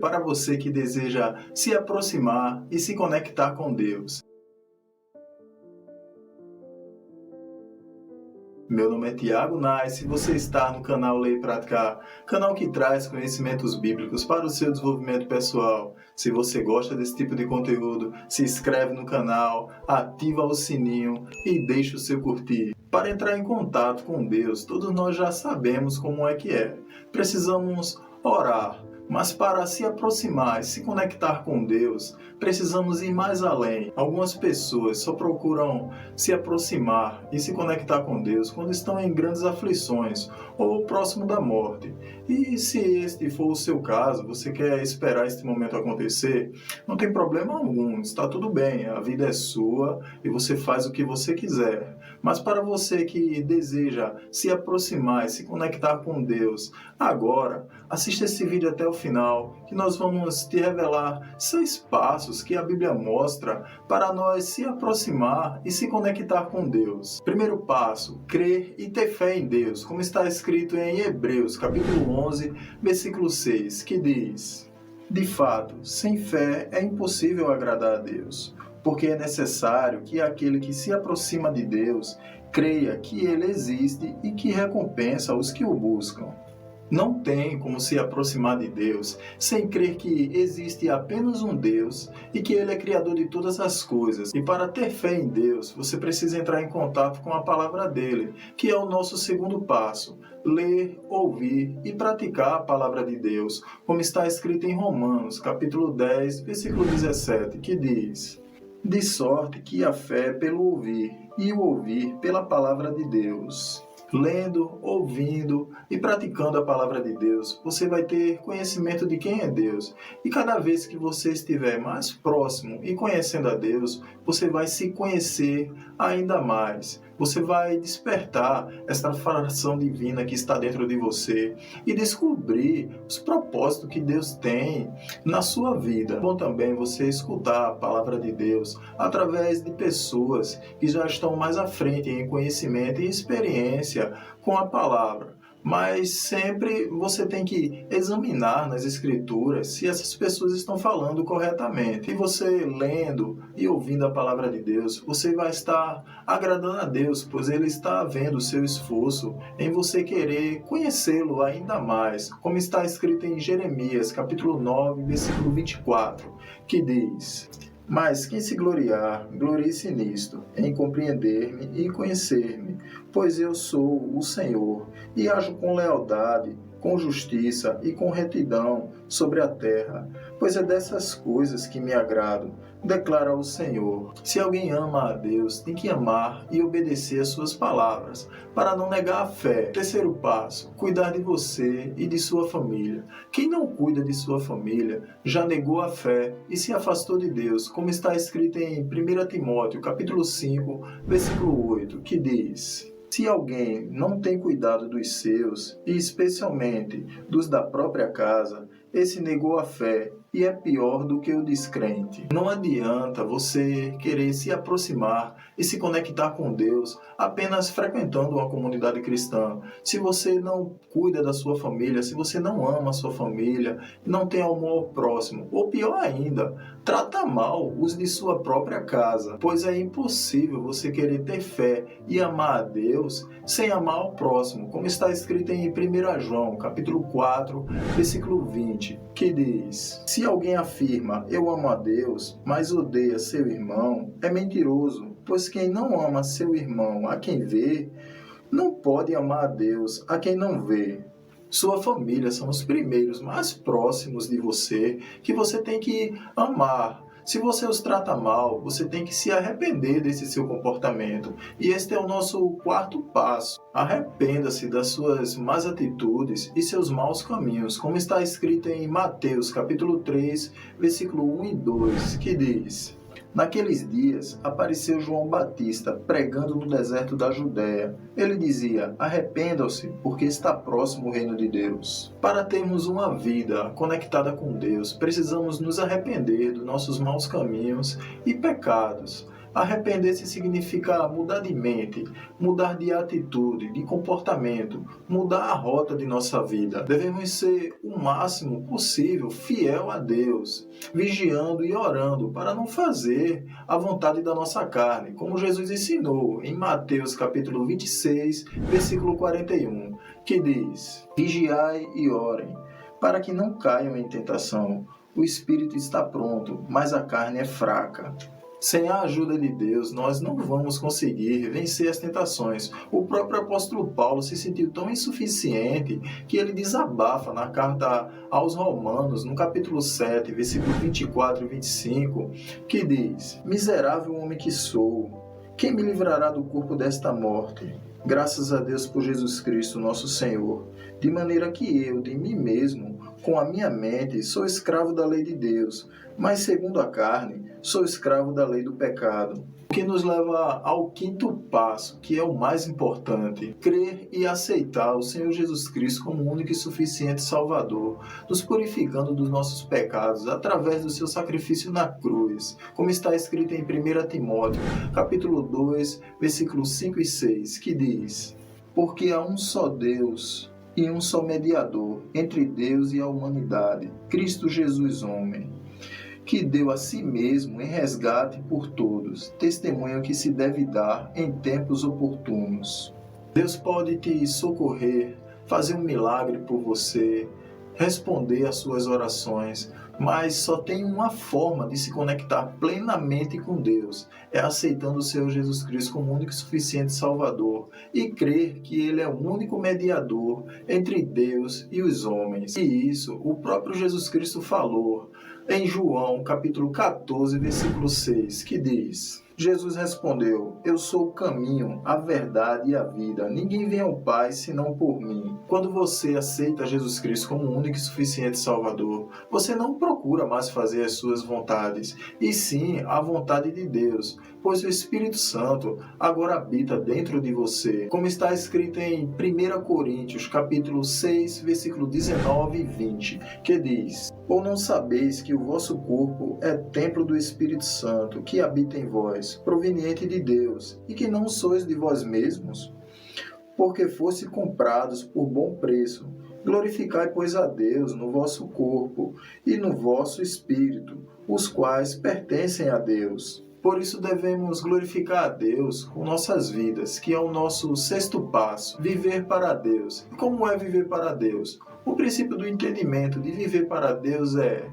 para você que deseja se aproximar e se conectar com Deus. Meu nome é Tiago Nais e você está no canal Ler e Praticar, canal que traz conhecimentos bíblicos para o seu desenvolvimento pessoal. Se você gosta desse tipo de conteúdo, se inscreve no canal, ativa o sininho e deixa o seu curtir. Para entrar em contato com Deus, todos nós já sabemos como é que é. Precisamos orar. Mas para se aproximar e se conectar com Deus, precisamos ir mais além. Algumas pessoas só procuram se aproximar e se conectar com Deus quando estão em grandes aflições ou próximo da morte. E se este for o seu caso, você quer esperar este momento acontecer, não tem problema algum, está tudo bem, a vida é sua e você faz o que você quiser. Mas para você que deseja se aproximar e se conectar com Deus, agora, assista esse vídeo até o final, que nós vamos te revelar 6 passos que a Bíblia mostra para nós se aproximar e se conectar com Deus. Primeiro passo, crer e ter fé em Deus, como está escrito em Hebreus, capítulo 11, versículo 6, que diz: de fato, sem fé é impossível agradar a Deus, porque é necessário que aquele que se aproxima de Deus creia que Ele existe e que recompensa os que o buscam. Não tem como se aproximar de Deus sem crer que existe apenas um Deus e que Ele é criador de todas as coisas. E para ter fé em Deus, você precisa entrar em contato com a palavra dele, que é o nosso segundo passo: ler, ouvir e praticar a palavra de Deus, como está escrito em Romanos, capítulo 10, versículo 17, que diz: de sorte que a fé é pelo ouvir, e o ouvir pela palavra de Deus. Lendo, ouvindo e praticando a palavra de Deus, você vai ter conhecimento de quem é Deus. E cada vez que você estiver mais próximo e conhecendo a Deus, você vai se conhecer ainda mais. Você vai despertar esta fração divina que está dentro de você e descobrir os propósitos que Deus tem na sua vida. É bom também você escutar a palavra de Deus através de pessoas que já estão mais à frente em conhecimento e experiência com a palavra. Mas sempre você tem que examinar nas escrituras se essas pessoas estão falando corretamente. E você lendo e ouvindo a palavra de Deus, você vai estar agradando a Deus, pois Ele está vendo o seu esforço em você querer conhecê-lo ainda mais, como está escrito em Jeremias, capítulo 9, versículo 24, que diz: mas quem se gloriar, glorie-se nisto, em compreender-me e conhecer-me, pois eu sou o Senhor, e ajo com lealdade, com justiça e com retidão sobre a terra, pois é dessas coisas que me agrado, declara o Senhor. Se alguém ama a Deus, tem que amar e obedecer às suas palavras, para não negar a fé. Terceiro passo, cuidar de você e de sua família. Quem não cuida de sua família, já negou a fé e se afastou de Deus, como está escrito em 1 Timóteo, capítulo 5, versículo 8, que diz: se alguém não tem cuidado dos seus, e especialmente dos da própria casa, esse negou a fé e é pior do que o descrente. Não adianta você querer se aproximar e se conectar com Deus apenas frequentando uma comunidade cristã. Se você não cuida da sua família, se você não ama a sua família, não tem amor ao próximo, ou pior ainda, trata mal os de sua própria casa, pois é impossível você querer ter fé e amar a Deus sem amar ao próximo, como está escrito em 1 João, capítulo 4, versículo 20, que diz: se alguém afirma, eu amo a Deus, mas odeia seu irmão, é mentiroso, pois quem não ama seu irmão a quem vê, não pode amar a Deus a quem não vê. Sua família são os primeiros mais próximos de você, que você tem que amar. Se você os trata mal, você tem que se arrepender desse seu comportamento. E este é o nosso quarto passo. Arrependa-se das suas más atitudes e seus maus caminhos, como está escrito em Mateus, capítulo 3, versículo 1 e 2, que diz: naqueles dias apareceu João Batista pregando no deserto da Judéia. Ele dizia: arrependam-se, porque está próximo o reino de Deus. Para termos uma vida conectada com Deus, precisamos nos arrepender dos nossos maus caminhos e pecados. Arrepender-se significa mudar de mente, mudar de atitude, de comportamento, mudar a rota de nossa vida. Devemos ser o máximo possível fiel a Deus, vigiando e orando para não fazer a vontade da nossa carne, como Jesus ensinou em Mateus capítulo 26, versículo 41, que diz: Vigiai e orem, para que não caiam em tentação. O espírito está pronto, mas a carne é fraca. Sem a ajuda de Deus, nós não vamos conseguir vencer as tentações. O próprio apóstolo Paulo se sentiu tão insuficiente que ele desabafa na carta aos Romanos, no capítulo 7, versículo 24 e 25, que diz: Miserável homem que sou, quem me livrará do corpo desta morte? Graças a Deus por Jesus Cristo, nosso Senhor. De maneira que eu, de mim mesmo, com a minha mente, sou escravo da lei de Deus, mas segundo a carne, sou escravo da lei do pecado. O que nos leva ao quinto passo, que é o mais importante: crer e aceitar o Senhor Jesus Cristo como o único e suficiente Salvador, nos purificando dos nossos pecados através do seu sacrifício na cruz, como está escrito em 1 Timóteo, capítulo 2, versículos 5 e 6, que diz: Porque há um só Deus e um só mediador entre Deus e a humanidade, Cristo Jesus, homem, que deu a si mesmo em resgate por todos, testemunho que se deve dar em tempos oportunos. Deus pode te socorrer, fazer um milagre por você, responder às suas orações, mas só tem uma forma de se conectar plenamente com Deus, é aceitando o Senhor Jesus Cristo como único e suficiente Salvador e crer que Ele é o único mediador entre Deus e os homens. E isso o próprio Jesus Cristo falou em João, capítulo 14, versículo 6, que diz: Jesus respondeu: Eu sou o caminho, a verdade e a vida. Ninguém vem ao Pai senão por mim. Quando você aceita Jesus Cristo como o único e suficiente Salvador, você não procura mais fazer as suas vontades, e sim a vontade de Deus, pois o Espírito Santo agora habita dentro de você, como está escrito em 1 Coríntios, capítulo 6, versículo 19 e 20, que diz: Ou não sabeis que o vosso corpo é templo do Espírito Santo, que habita em vós, proveniente de Deus, e que não sois de vós mesmos? Porque foste comprados por bom preço. Glorificai, pois, a Deus no vosso corpo e no vosso espírito, os quais pertencem a Deus. Por isso devemos glorificar a Deus com nossas vidas, que é o nosso sexto passo, viver para Deus. E como é viver para Deus? O princípio do entendimento de viver para Deus é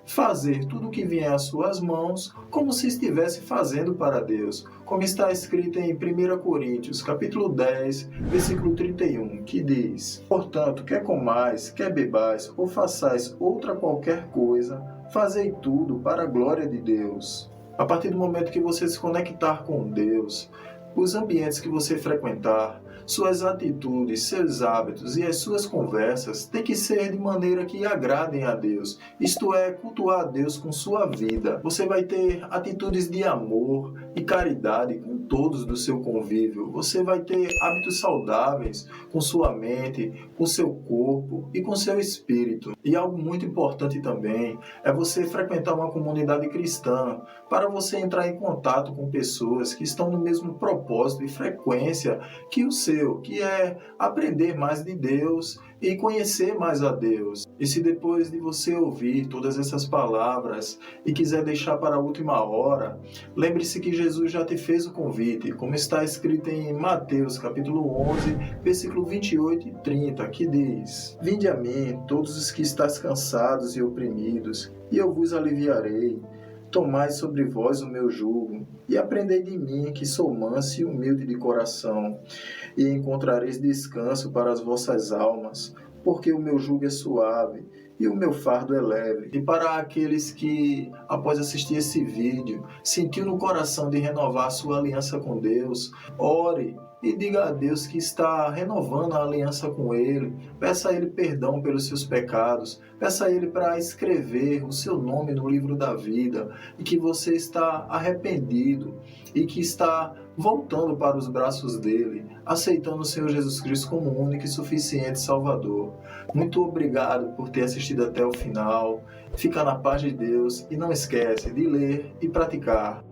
fazer tudo o que vier às suas mãos como se estivesse fazendo para Deus, como está escrito em 1 Coríntios, capítulo 10, versículo 31, que diz: Portanto, quer comais, quer bebais, ou façais outra qualquer coisa, fazei tudo para a glória de Deus. A partir do momento que você se conectar com Deus, os ambientes que você frequentar, suas atitudes, seus hábitos e as suas conversas têm que ser de maneira que agradem a Deus. Isto é, cultuar a Deus com sua vida. Você vai ter atitudes de amor e caridade com todos do seu convívio. Você vai ter hábitos saudáveis com sua mente, com seu corpo e com seu espírito. E algo muito importante também é você frequentar uma comunidade cristã para você entrar em contato com pessoas que estão no mesmo propósito e frequência que o seu, que é aprender mais de Deus e conhecer mais a Deus. E se depois de você ouvir todas essas palavras e quiser deixar para a última hora, lembre-se que Jesus já te fez o convite, como está escrito em Mateus capítulo 11, versículo 28 e 30, que diz: Vinde a mim, todos os que estáis cansados e oprimidos, e eu vos aliviarei. Tomai sobre vós o meu jugo, e aprendei de mim, que sou manso e humilde de coração, e encontrareis descanso para as vossas almas, porque o meu jugo é suave e o meu fardo é leve. E para aqueles que, após assistir esse vídeo, sentiu no coração de renovar a sua aliança com Deus, ore e diga a Deus que está renovando a aliança com Ele. Peça a Ele perdão pelos seus pecados. Peça a Ele para escrever o seu nome no livro da vida e que você está arrependido e que está voltando para os braços dele, aceitando o Senhor Jesus Cristo como o único e suficiente Salvador. Muito obrigado por ter assistido até o final. Fica na paz de Deus e não esquece de ler e praticar.